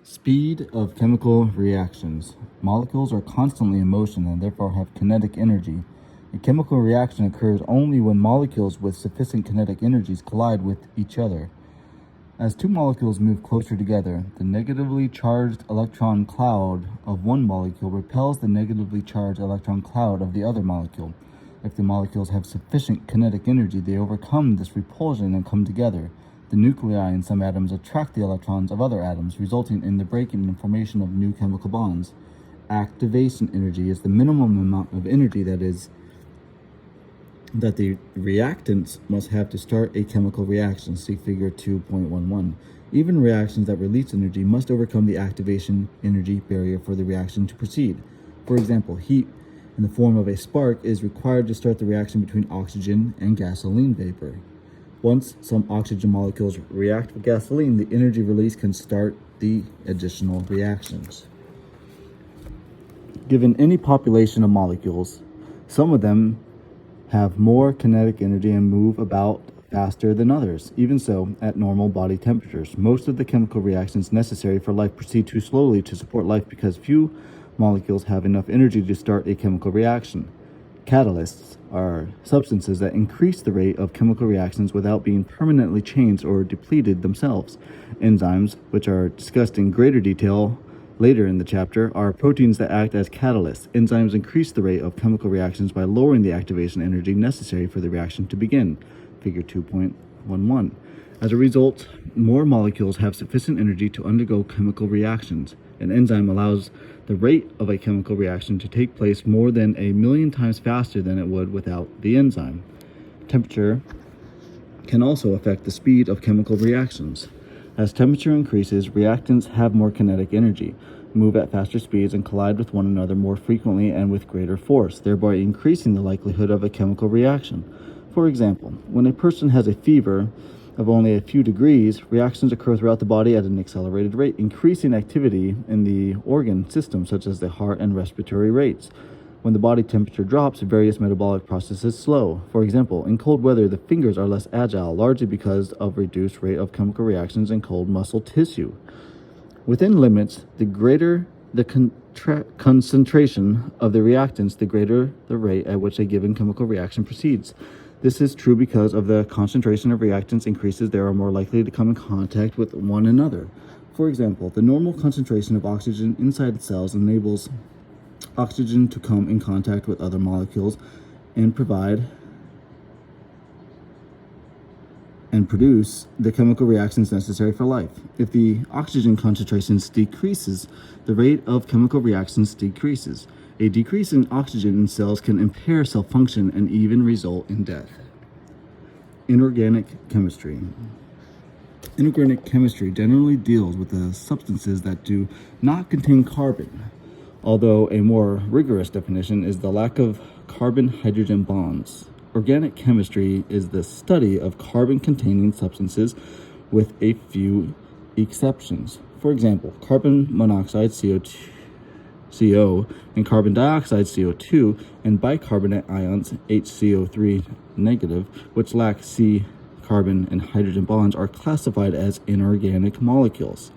Speed of chemical reactions. Molecules are constantly in motion and therefore have kinetic energy. A chemical reaction occurs only when molecules with sufficient kinetic energies collide with each other. As two molecules move closer together, the negatively charged electron cloud of one molecule repels the negatively charged electron cloud of the other molecule. If the molecules have sufficient kinetic energy, they overcome this repulsion and come together. The nuclei in some atoms attract the electrons of other atoms, resulting in the breaking and formation of new chemical bonds. Activation energy is the minimum amount of energy that the reactants must have to start a chemical reaction. See figure 2.11. Even reactions that release energy must overcome the activation energy barrier for the reaction to proceed. For example, heat in the form of a spark is required to start the reaction between oxygen and gasoline vapor. Once some oxygen molecules react with gasoline, the energy release can start the additional reactions. Given any population of molecules, some of them have more kinetic energy and move about faster than others. Even so, at normal body temperatures, most of the chemical reactions necessary for life proceed too slowly to support life because few molecules have enough energy to start a chemical reaction. Catalysts are substances that increase the rate of chemical reactions without being permanently changed or depleted themselves. Enzymes, which are discussed in greater detail later in the chapter, are proteins that act as catalysts. Enzymes increase the rate of chemical reactions by lowering the activation energy necessary for the reaction to begin. Figure 2.11. As a result, more molecules have sufficient energy to undergo chemical reactions. An enzyme allows the rate of a chemical reaction to take place more than 1,000,000 times faster than it would without the enzyme. Temperature can also affect the speed of chemical reactions. As temperature increases, reactants have more kinetic energy, move at faster speeds, and collide with one another more frequently and with greater force, thereby increasing the likelihood of a chemical reaction. For example, when a person has a fever of only a few degrees, reactions occur throughout the body at an accelerated rate, increasing activity in the organ system such as the heart and respiratory rates. When the body temperature drops, various metabolic processes slow. For example, in cold weather, the fingers are less agile, largely because of reduced rate of chemical reactions in cold muscle tissue. Within limits, the greater the concentration of the reactants, the greater the rate at which a given chemical reaction proceeds. This is true because of the concentration of reactants increases, they are more likely to come in contact with one another. For example, the normal concentration of oxygen inside cells enables oxygen to come in contact with other molecules and produce the chemical reactions necessary for life. If the oxygen concentrations decreases, the rate of chemical reactions decreases. A decrease in oxygen in cells can impair cell function and even result in death. Inorganic chemistry. Inorganic chemistry generally deals with the substances that do not contain carbon, although a more rigorous definition is the lack of carbon-hydrogen bonds. Organic chemistry is the study of carbon-containing substances with a few exceptions. For example, carbon monoxide, CO, and carbon dioxide, CO2, and bicarbonate ions, HCO3 negative, which lack C carbon and hydrogen bonds, are classified as inorganic molecules.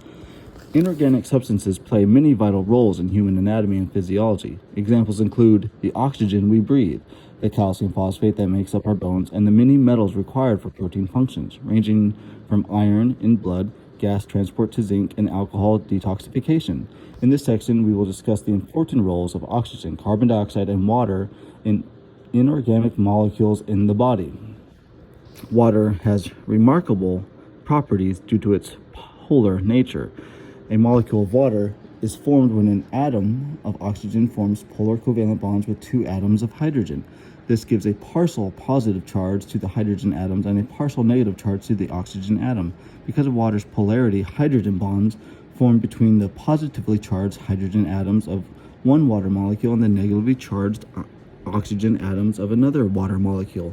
Inorganic substances play many vital roles in human anatomy and physiology. Examples include the oxygen we breathe, the calcium phosphate that makes up our bones, and the many metals required for protein functions, ranging from iron in blood, gas transport to zinc, and alcohol detoxification. In this section, we will discuss the important roles of oxygen, carbon dioxide, and water in inorganic molecules in the body. Water has remarkable properties due to its polar nature. A molecule of water is formed when an atom of oxygen forms polar covalent bonds with two atoms of hydrogen. This gives a partial positive charge to the hydrogen atoms and a partial negative charge to the oxygen atom. Because of water's polarity, hydrogen bonds form between the positively charged hydrogen atoms of one water molecule and the negatively charged oxygen atoms of another water molecule.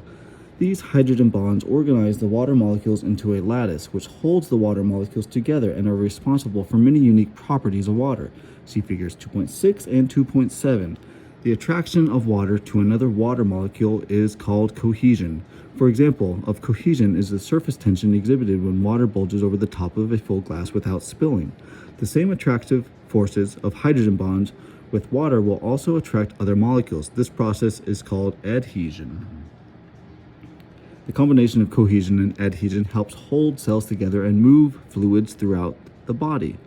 These hydrogen bonds organize the water molecules into a lattice, which holds the water molecules together and are responsible for many unique properties of water. See figures 2.6 and 2.7. The attraction of water to another water molecule is called cohesion. For example, of cohesion is the surface tension exhibited when water bulges over the top of a full glass without spilling. The same attractive forces of hydrogen bonds with water will also attract other molecules. This process is called adhesion. The combination of cohesion and adhesion helps hold cells together and move fluids throughout the body.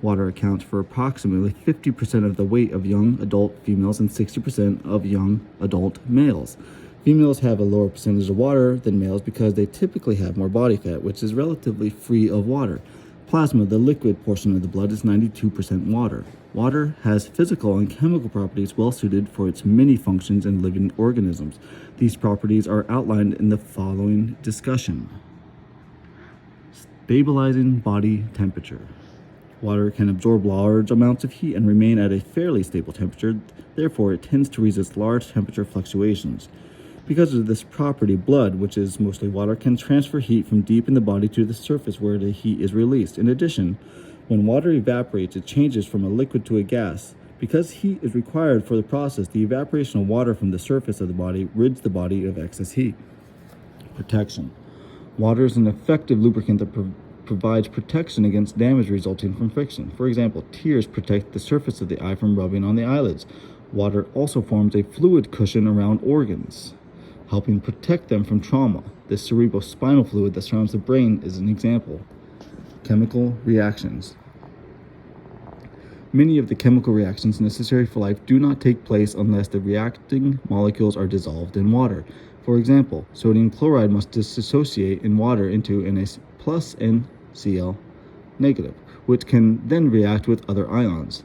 Water accounts for approximately 50% of the weight of young adult females and 60% of young adult males. Females have a lower percentage of water than males because they typically have more body fat, which is relatively free of water. Plasma, the liquid portion of the blood, is 92% water. Water has physical and chemical properties well suited for its many functions in living organisms. These properties are outlined in the following discussion. Stabilizing body temperature. Water can absorb large amounts of heat and remain at a fairly stable temperature. Therefore, it tends to resist large temperature fluctuations. Because of this property, blood, which is mostly water, can transfer heat from deep in the body to the surface where the heat is released. In addition, when water evaporates, it changes from a liquid to a gas. Because heat is required for the process, the evaporation of water from the surface of the body rids the body of excess heat. Protection. Water is an effective lubricant that provides protection against damage resulting from friction. For example, tears protect the surface of the eye from rubbing on the eyelids. Water also forms a fluid cushion around organs, helping protect them from trauma. The cerebrospinal fluid that surrounds the brain is an example. Chemical reactions. Many of the chemical reactions necessary for life do not take place unless the reacting molecules are dissolved in water. For example, sodium chloride must dissociate in water into Na plus and Cl negative, which can then react with other ions.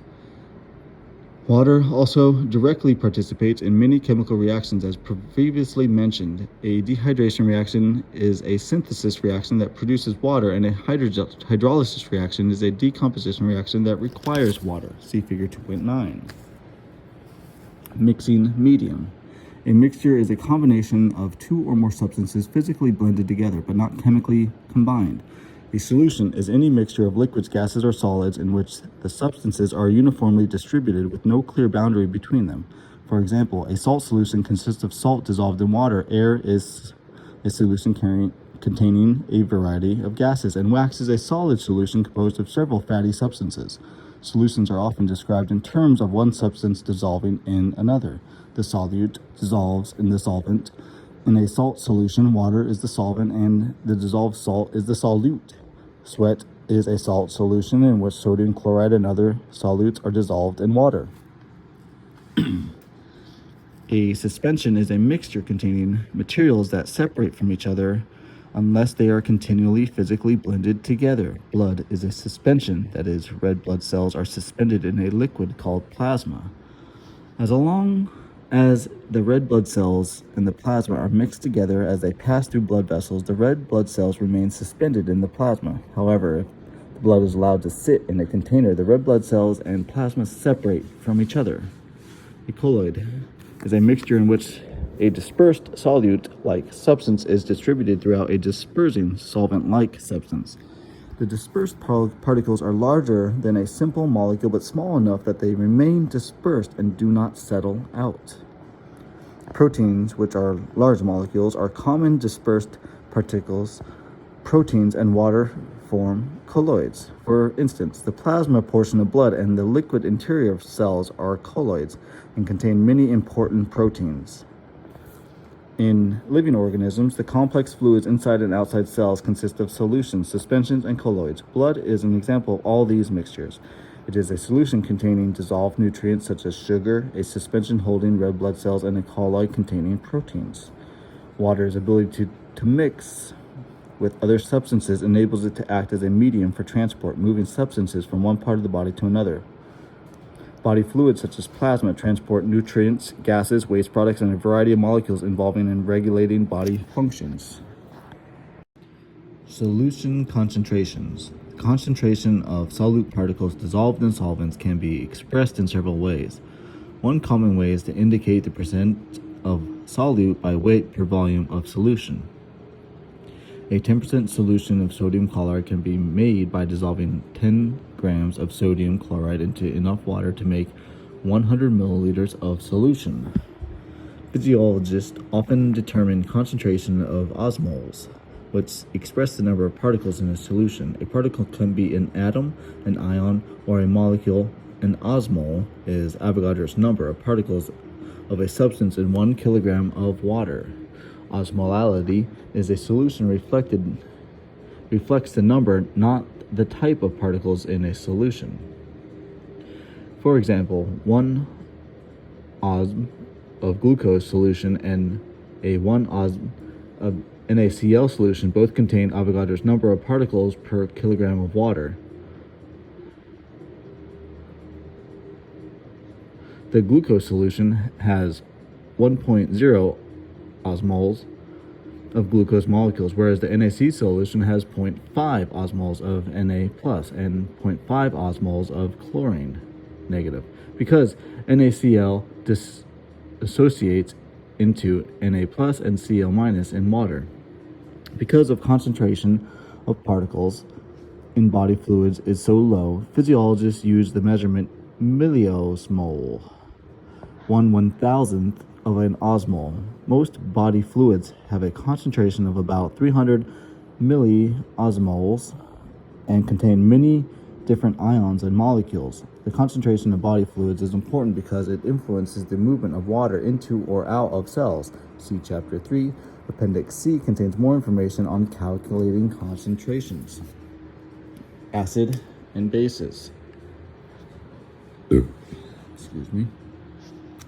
Water also directly participates in many chemical reactions as previously mentioned. A dehydration reaction is a synthesis reaction that produces water, and a hydrolysis reaction is a decomposition reaction that requires water. See figure 2.9. Mixing medium. A mixture is a combination of two or more substances physically blended together but not chemically combined. A solution is any mixture of liquids, gases, or solids in which the substances are uniformly distributed with no clear boundary between them. For example, a salt solution consists of salt dissolved in water. Air is a solution containing a variety of gases, and wax is a solid solution composed of several fatty substances. Solutions are often described in terms of one substance dissolving in another. The solute dissolves in the solvent. In a salt solution, water is the solvent and the dissolved salt is the solute. Sweat is a salt solution in which sodium chloride and other solutes are dissolved in water. A suspension is a mixture containing materials that separate from each other unless they are continually physically blended together. Blood is a suspension, that is, red blood cells are suspended in a liquid called plasma. As long as the red blood cells and the plasma are mixed together as they pass through blood vessels, the red blood cells remain suspended in the plasma. However, if the blood is allowed to sit in a container, the red blood cells and plasma separate from each other. A colloid is a mixture in which a dispersed solute-like substance is distributed throughout a dispersing solvent-like substance. The dispersed particles are larger than a simple molecule, but small enough that they remain dispersed and do not settle out. Proteins, which are large molecules, are common dispersed particles. Proteins and water form colloids. For instance, the plasma portion of blood and the liquid interior of cells are colloids and contain many important proteins. In living organisms, the complex fluids inside and outside cells consist of solutions, suspensions, and colloids. Blood is an example of all these mixtures. It is a solution containing dissolved nutrients such as sugar, a suspension holding red blood cells, and a colloid containing proteins. Water's ability to mix with other substances enables it to act as a medium for transport, moving substances from one part of the body to another. Body fluids such as plasma transport nutrients, gases, waste products, and a variety of molecules involving in regulating body functions. Solution concentrations. The concentration of solute particles dissolved in solvents can be expressed in several ways. One common way is to indicate the percent of solute by weight per volume of solution. A 10% solution of sodium chloride can be made by dissolving 10 grams of sodium chloride into enough water to make 100 milliliters of solution. Physiologists often determine concentration of osmoles which express the number of particles in a solution. A particle can be an atom, an ion, or a molecule. An osmol is Avogadro's number of particles of a substance in 1 kilogram of water. Osmolality is a solution reflects the number, not the type of particles in a solution. For example, 1 osm of glucose solution and a 1 osm of NaCl solution both contain Avogadro's number of particles per kilogram of water. The glucose solution has 1.0 osmoles of glucose molecules, whereas the NaC solution has 0.5 osmoles of Na plus and 0.5 osmoles of chlorine negative, because NaCl dissociates into Na plus and Cl minus in water. Because of concentration of particles in body fluids is so low, physiologists use the measurement milliosmol, 1/1000th of an osmol. Most body fluids have a concentration of about 300 milliosmoles and contain many different ions and molecules. The concentration of body fluids is important because it influences the movement of water into or out of cells. See Chapter 3. Appendix C contains more information on calculating concentrations. Acid and bases. Excuse me.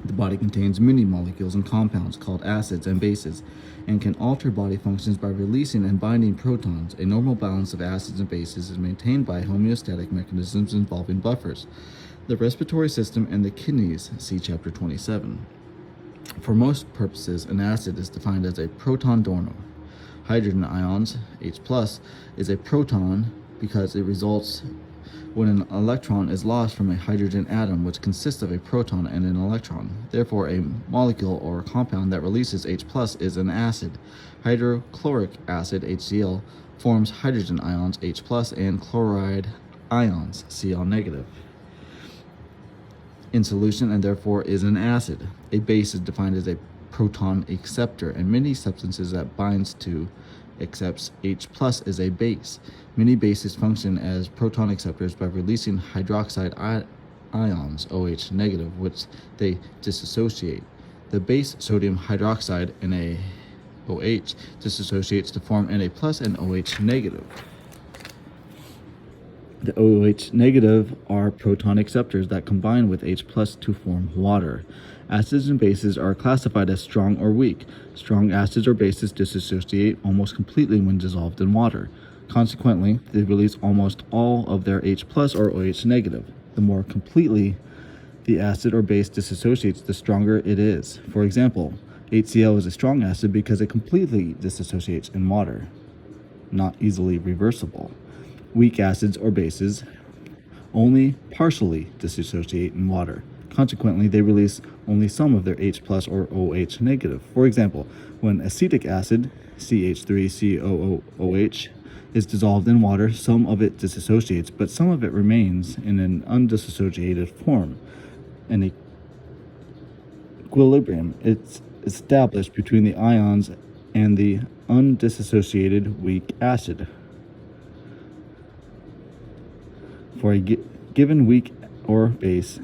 The body contains many molecules and compounds called acids and bases and can alter body functions by releasing and binding protons. A normal balance of acids and bases is maintained by homeostatic mechanisms involving buffers, the respiratory system, and the kidneys. See Chapter 27. For most purposes, an acid is defined as a proton donor. Hydrogen ions, H+, is a proton because it results when an electron is lost from a hydrogen atom, which consists of a proton and an electron. Therefore, a molecule or compound that releases H+ is an acid. Hydrochloric acid, HCl, forms hydrogen ions, H+, and chloride ions, Cl negative, in solution, and therefore is an acid. A base is defined as a proton acceptor, and many substances that binds to accepts H+ is a base. Many bases function as proton acceptors by releasing hydroxide ions, OH negative, which they dissociate. The base sodium hydroxide, NaOH, dissociates to form Na+ and OH negative. The OH negative are proton acceptors that combine with H+ to form water. Acids and bases are classified as strong or weak. Strong acids or bases dissociate almost completely when dissolved in water. Consequently, they release almost all of their H+ or OH negative. The more completely the acid or base dissociates, the stronger it is. For example, HCl is a strong acid because it completely dissociates in water, not easily reversible. Weak acids or bases only partially dissociate in water. Consequently, they release only some of their H+ or OH negative. For example, when acetic acid, CH3COOH, is dissolved in water, some of it dissociates, but some of it remains in an undissociated form. An equilibrium is established between the ions and the undissociated weak acid. For a given weak or base,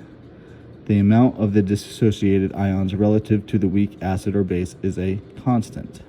the amount of the dissociated ions relative to the weak acid or base is a constant.